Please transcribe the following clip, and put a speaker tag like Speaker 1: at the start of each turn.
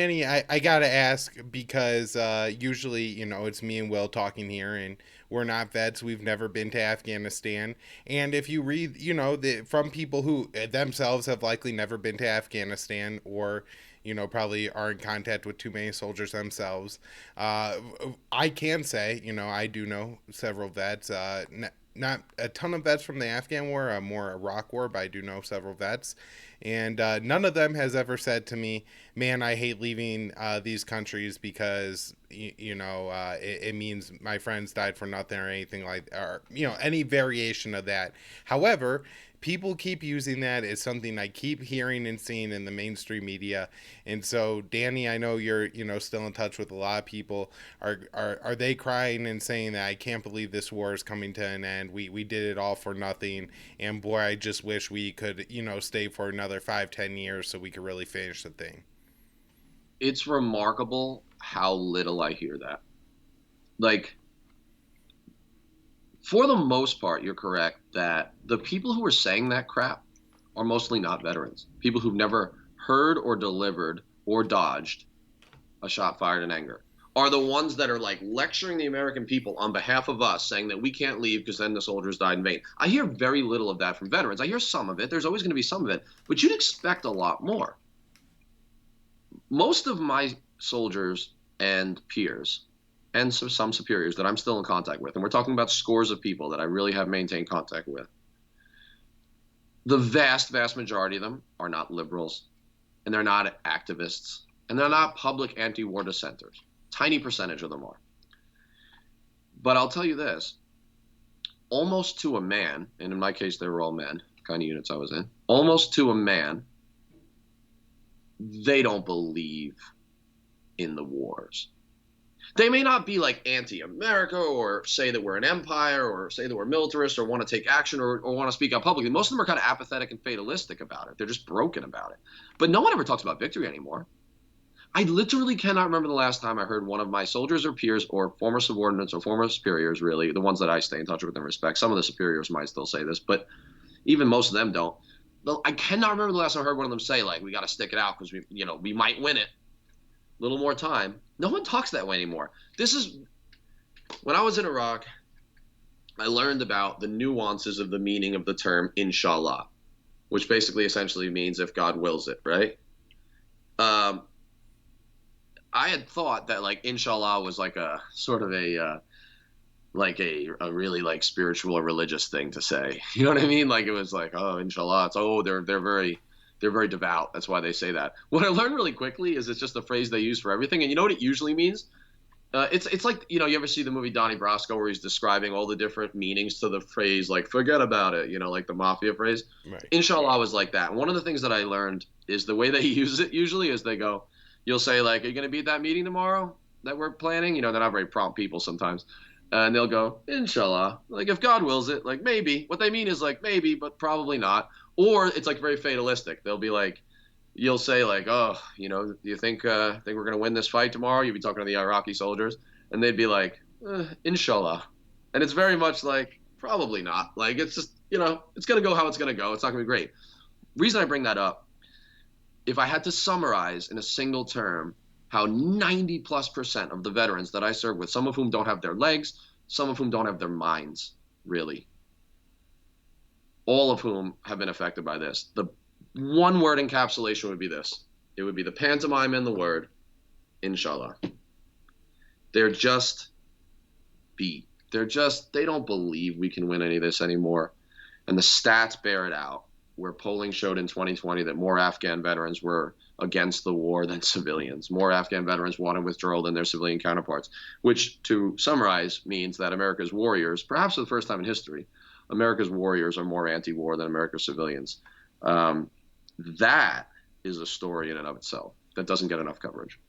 Speaker 1: Annie, I gotta ask because usually, it's me and Will talking here, and we're not vets. We've never been to Afghanistan. And if you read, from people who themselves have likely never been to Afghanistan or, probably are in contact with too many soldiers themselves, uh, I can say, I do know several vets. Not a ton of vets from the Afghan war, more Iraq war, but I do know several vets. And none of them has ever said to me, man, I hate leaving these countries because it means my friends died for nothing or anything like, or any variation of that. However, people keep using that as something I keep hearing and seeing in the mainstream media. And so, Danny, I know you're still in touch with a lot of people. Are they crying and saying that I can't believe this war is coming to an end? We did it all for nothing, and boy, I just wish we could stay for another 5-10 years so we could really finish the thing.
Speaker 2: It's remarkable how little I hear that. Like, for the most part, you're correct that the people who are saying that crap are mostly not veterans. People who've never heard or delivered or dodged a shot fired in anger are the ones that are like lecturing the American people on behalf of us, saying that we can't leave because then the soldiers died in vain. I hear very little of that from veterans. I hear some of it. There's always going to be some of it, but you'd expect a lot more. Most of my soldiers and peers and some superiors that I'm still in contact with, and we're talking about scores of people that I really have maintained contact with, the vast majority of them are not liberals, and they're not activists, and they're not public anti-war dissenters. Tiny percentage of them are. But I'll tell you this, almost to a man, and in my case they were all men, kind of units I was in, almost to a man, they don't believe in the wars. They may not be like anti-America or say that we're an empire or say that we're militarist or want to take action or want to speak out publicly. Most of them are kind of apathetic and fatalistic about it. They're just broken about it. But no one ever talks about victory anymore. I literally cannot remember the last time I heard one of my soldiers or peers or former subordinates or former superiors, really, the ones that I stay in touch with and respect. Some of the superiors might still say this, but even most of them don't. I cannot remember the last time I heard one of them say, like, we got to stick it out because we might win it. A little more time. No one talks that way anymore. This is when I was in Iraq, I learned about the nuances of the meaning of the term inshallah, which basically essentially means if God wills it, right? Um, I had thought that like inshallah was like a sort of a like a really like spiritual or religious thing to say. You know what I mean? Like it was like, oh, inshallah. It's they're very devout. That's why they say that. What I learned really quickly is it's just a phrase they use for everything. And you know what it usually means? It's like, you ever see the movie Donnie Brasco where he's describing all the different meanings to the phrase, like forget about it, like the mafia phrase.
Speaker 1: Right.
Speaker 2: Inshallah was like that. And one of the things that I learned is the way they use it usually is they go, you'll say like, are you going to be at that meeting tomorrow that we're planning? They're not very prompt people sometimes. And they'll go, Inshallah. Like, if God wills it, like, maybe. What they mean is, like, maybe, but probably not. Or it's, like, very fatalistic. They'll be like, you'll say, like, oh, do you think we're going to win this fight tomorrow? You'll be talking to the Iraqi soldiers. And they'd be like, Inshallah. And it's very much like, probably not. Like, it's just, it's going to go how it's going to go. It's not going to be great. Reason I bring that up, if I had to summarize in a single term how 90+% of the veterans that I serve with, some of whom don't have their legs, some of whom don't have their minds, really, all of whom have been affected by this. The one word encapsulation would be this. It would be the pantomime in the word, inshallah. They're just beat. They don't believe we can win any of this anymore. And the stats bear it out, where polling showed in 2020 that more Afghan veterans were against the war than civilians. More Afghan veterans wanted withdrawal than their civilian counterparts, which, to summarize, means that America's warriors, perhaps for the first time in history, America's warriors are more anti-war than America's civilians. That is a story in and of itself that doesn't get enough coverage.